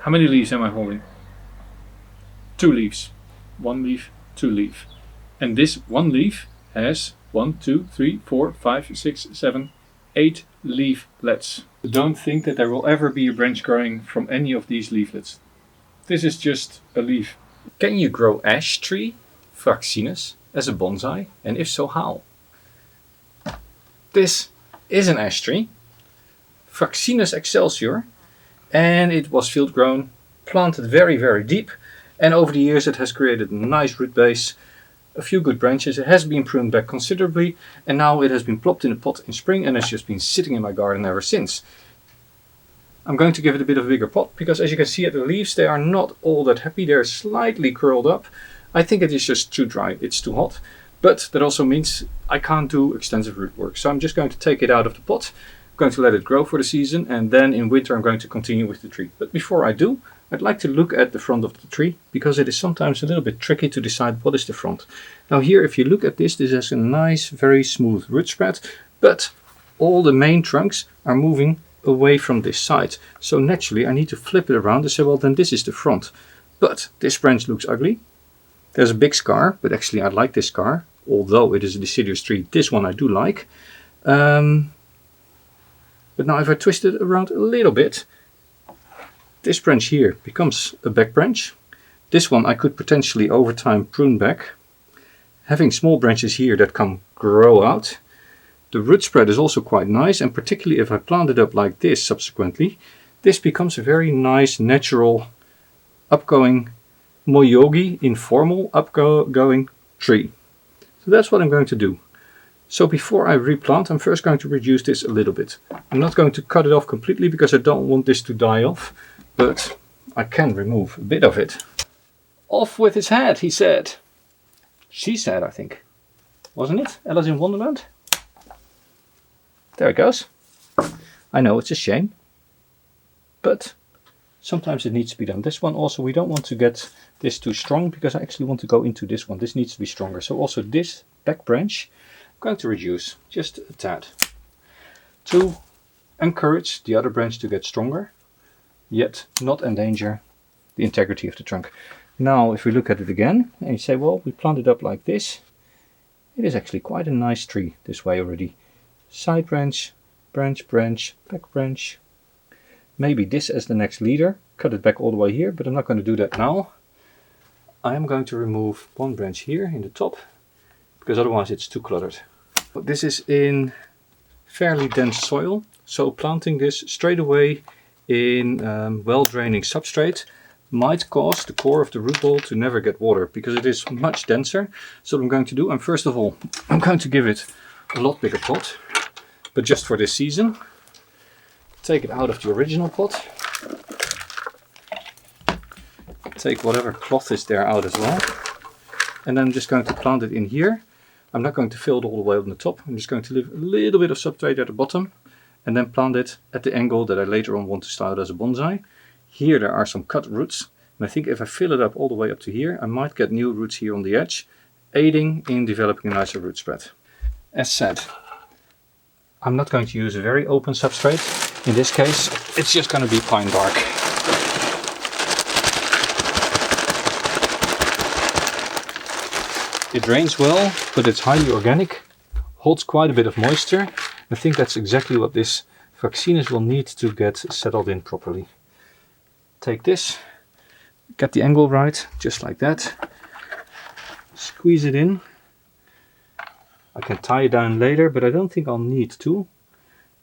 How many leaves am I holding? 2 leaves. 1 leaf, 2 leaf. And this 1 leaf has 1, 2, 3, 4, 5, 6, 7, 8 leaflets. Don't think that there will ever be a branch growing from any of these leaflets. This is just a leaf. Can you grow ash tree, Fraxinus, as a bonsai? And if so, how? This is an ash tree, Fraxinus excelsior, and it was field grown, planted very, very deep, and over the years it has created a nice root base, a few good branches. It has been pruned back considerably, and now it has been plopped in a pot in spring and has just been sitting in my garden ever since. I'm going to give it a bit of a bigger pot because, as you can see at the leaves, they are not all that happy. They're slightly curled up. I think it is just too dry, it's too hot. But that also means I can't do extensive root work. So I'm just going to take it out of the pot. I'm going to let it grow for the season, and then in winter I'm going to continue with the tree. But before I do, I'd like to look at the front of the tree, because it is sometimes a little bit tricky to decide what is the front. Now here, if you look at this, this has a nice, very smooth root spread, but all the main trunks are moving away from this side. So naturally I need to flip it around and say, well, then this is the front. But this branch looks ugly. There's a big scar, but actually I like this scar. Although it is a deciduous tree, this one I do like. But now if I twist it around a little bit, this branch here becomes a back branch. This one I could potentially over time prune back, having small branches here that can grow out. The root spread is also quite nice, and particularly if I plant it up like this subsequently, this becomes a very nice, natural, upgoing, moyogi, informal, upgoing tree. So that's what I'm going to do. So before I replant, I'm first going to reduce this a little bit. I'm not going to cut it off completely because I don't want this to die off, but I can remove a bit of it. Off with his head, he said. She said, I think. Wasn't it? Alice in Wonderland? There it goes. I know it's a shame, but sometimes it needs to be done. This one also, we don't want to get this too strong because I actually want to go into this one. This needs to be stronger. So also this back branch, I'm going to reduce just a tad to encourage the other branch to get stronger, yet not endanger the integrity of the trunk. Now, if we look at it again and you say, well, we planted up like this, it is actually quite a nice tree this way already. Side branch, branch, branch, back branch. Maybe this as the next leader, cut it back all the way here, but I'm not going to do that now. I am going to remove one branch here in the top, because otherwise it's too cluttered. But this is in fairly dense soil, so planting this straight away in well-draining substrate might cause the core of the root ball to never get water, because it is much denser. So what I'm going to do, first of all, I'm going to give it a lot bigger pot, but just for this season. Take it out of the original pot. Take whatever cloth is there out as well. And then I'm just going to plant it in here. I'm not going to fill it all the way on the top. I'm just going to leave a little bit of substrate at the bottom and then plant it at the angle that I later on want to style as a bonsai. Here there are some cut roots. And I think if I fill it up all the way up to here, I might get new roots here on the edge, aiding in developing a nicer root spread. As said, I'm not going to use a very open substrate. In this case, it's just going to be pine bark. It drains well, but it's highly organic, holds quite a bit of moisture. I think that's exactly what this Fraxinus will need to get settled in properly. Take this, get the angle right, just like that. Squeeze it in. I can tie it down later, but I don't think I'll need to.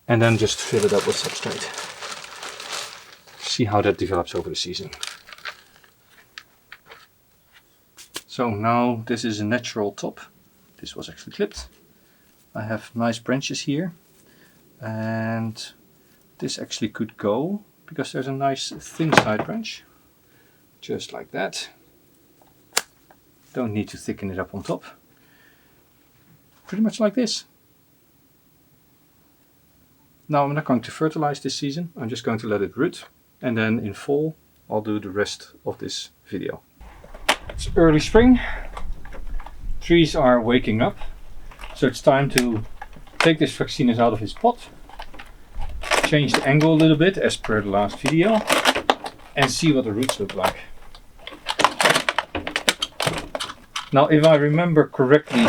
And then just fill it up with substrate. See how that develops over the season. So now this is a natural top. This was actually clipped. I have nice branches here. And this actually could go, because there's a nice thin side branch. Just like that. Don't need to thicken it up on top. Pretty much like this. Now I'm not going to fertilize this season, I'm just going to let it root, and then in fall I'll do the rest of this video. It's early spring, trees are waking up, so it's time to take this Fraxinus out of his pot, change the angle a little bit as per the last video, and see what the roots look like. Now, if I remember correctly,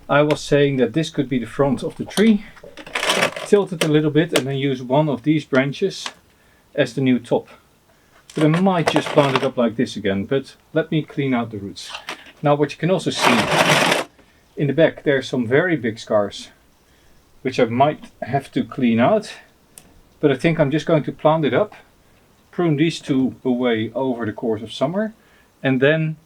I was saying that this could be the front of the tree. Tilt it a little bit and then use one of these branches as the new top. But I might just plant it up like this again, but let me clean out the roots. Now what you can also see, in the back there are some very big scars, which I might have to clean out. But I think I'm just going to plant it up, prune these two away over the course of summer, and then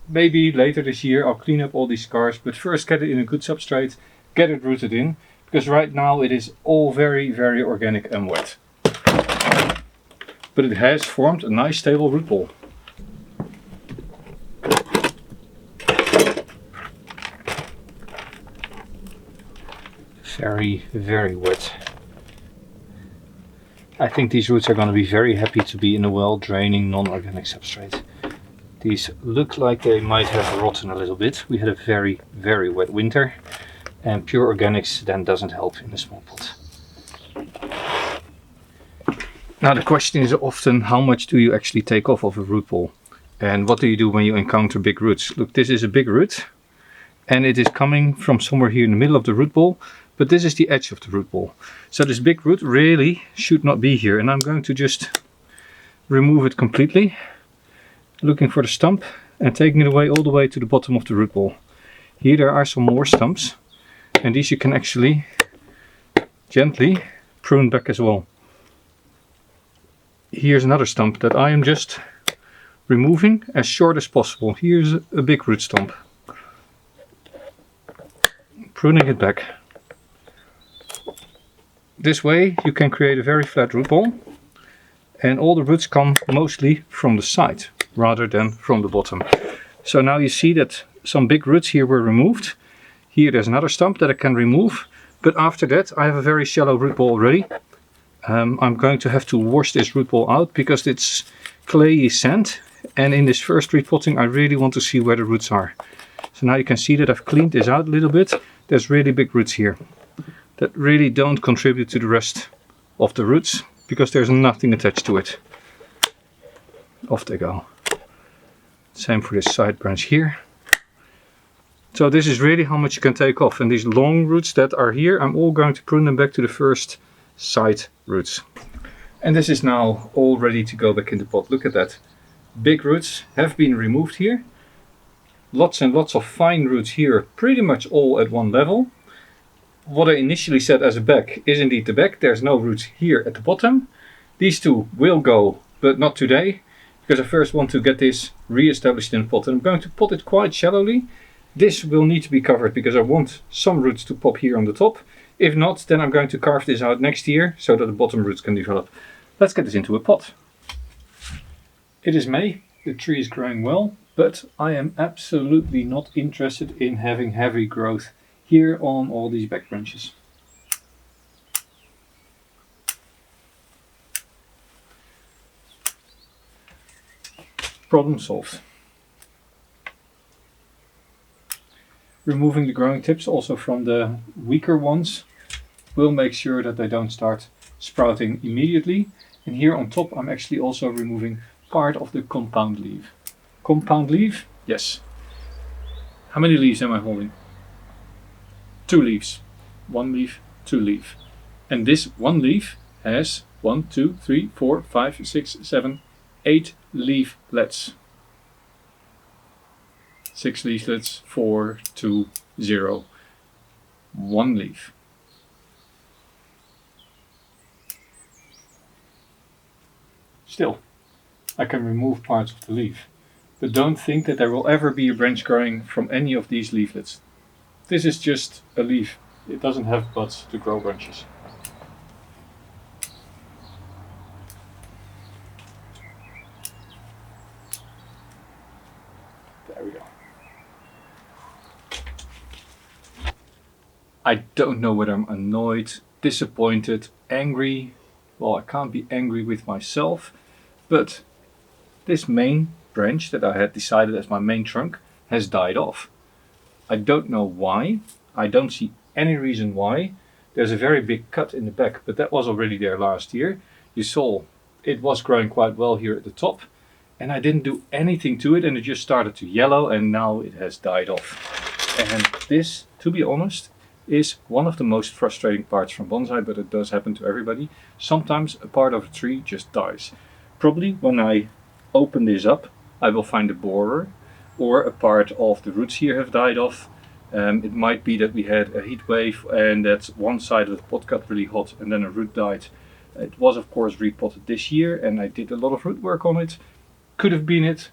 maybe later this year I'll clean up all these scars, but first get it in a good substrate, get it rooted in, because right now it is all very, very organic and wet. But it has formed a nice stable root ball. Very, very wet. I think these roots are going to be very happy to be in a well-draining, non-organic substrate. These look like they might have rotten a little bit. We had a very, very wet winter, and pure organics then doesn't help in a small pot. Now the question is often, how much do you actually take off of a root ball? And what do you do when you encounter big roots? Look, this is a big root, and it is coming from somewhere here in the middle of the root ball, but this is the edge of the root ball. So this big root really should not be here, and I'm going to just remove it completely, looking for the stump and taking it away all the way to the bottom of the root ball. Here there are some more stumps, and these you can actually gently prune back as well. Here's another stump that I am just removing as short as possible. Here's a big root stump. Pruning it back. This way you can create a very flat root ball, and all the roots come mostly from the side rather than from the bottom. So now you see that some big roots here were removed. Here there's another stump that I can remove, but after that I have a very shallow root ball already. I'm going to have to wash this root ball out because it's clayey sand, and in this first repotting I really want to see where the roots are. So now you can see that I've cleaned this out a little bit. There's really big roots here that really don't contribute to the rest of the roots because there's nothing attached to it. Off they go. Same for this side branch here. So this is really how much you can take off, and these long roots that are here, I'm all going to prune them back to the first side roots. And this is now all ready to go back in the pot. Look at that. Big roots have been removed here. Lots and lots of fine roots here, pretty much all at one level. What I initially said as a back is indeed the back. There's no roots here at the bottom. These two will go, but not today, because I first want to get this re-established in the pot. And I'm going to pot it quite shallowly. This will need to be covered because I want some roots to pop here on the top. If not, then I'm going to carve this out next year so that the bottom roots can develop. Let's get this into a pot. It is May, the tree is growing well, but I am absolutely not interested in having heavy growth here on all these back branches. Problem solved. Removing the growing tips also from the weaker ones will make sure that they don't start sprouting immediately. And here on top I'm actually also removing part of the compound leaf. Compound leaf? Yes. How many leaves am I holding? 2 leaves. 1 leaf, 2 leaf. And this 1 leaf has 1, 2, 3, 4, 5, 6, 7, 8 leaflets. 6 leaflets, 4, 2, 0. 1 leaf. Still, I can remove parts of the leaf, but don't think that there will ever be a branch growing from any of these leaflets. This is just a leaf. It doesn't have buds to grow branches. There we go. I don't know whether I'm annoyed, disappointed, angry. Well, I can't be angry with myself, but this main branch that I had decided as my main trunk has died off. I don't know why. I don't see any reason why. There's a very big cut in the back, but that was already there last year. You saw it was growing quite well here at the top, and I didn't do anything to it, and it just started to yellow, and now it has died off. And this, to be honest, is one of the most frustrating parts from bonsai, but it does happen to everybody. Sometimes a part of a tree just dies. Probably when I open this up, I will find a borer, or a part of the roots here have died off. It might be that we had a heat wave and that one side of the pot got really hot and then a root died. It was of course repotted this year and I did a lot of root work on it. Could have been it,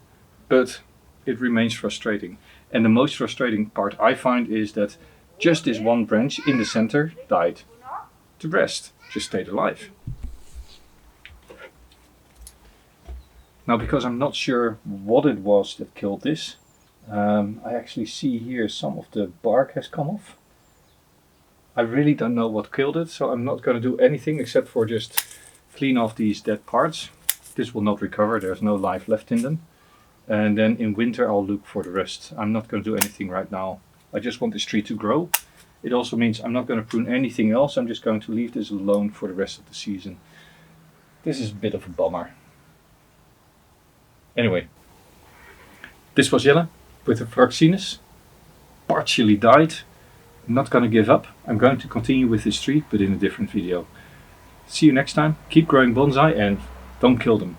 but it remains frustrating. And the most frustrating part I find is that just this one branch in the center died. The rest just stayed alive. Now, because I'm not sure what it was that killed this, I actually see here some of the bark has come off. I really don't know what killed it, so I'm not going to do anything except for just clean off these dead parts. This will not recover, there's no life left in them. And then in winter I'll look for the rest. I'm not going to do anything right now. I just want this tree to grow. It also means I'm not going to prune anything else. I'm just going to leave this alone for the rest of the season. This is a bit of a bummer. Anyway, this was Jelle with the Fraxinus. Partially died. I'm not going to give up. I'm going to continue with this tree, but in a different video. See you next time. Keep growing bonsai and don't kill them.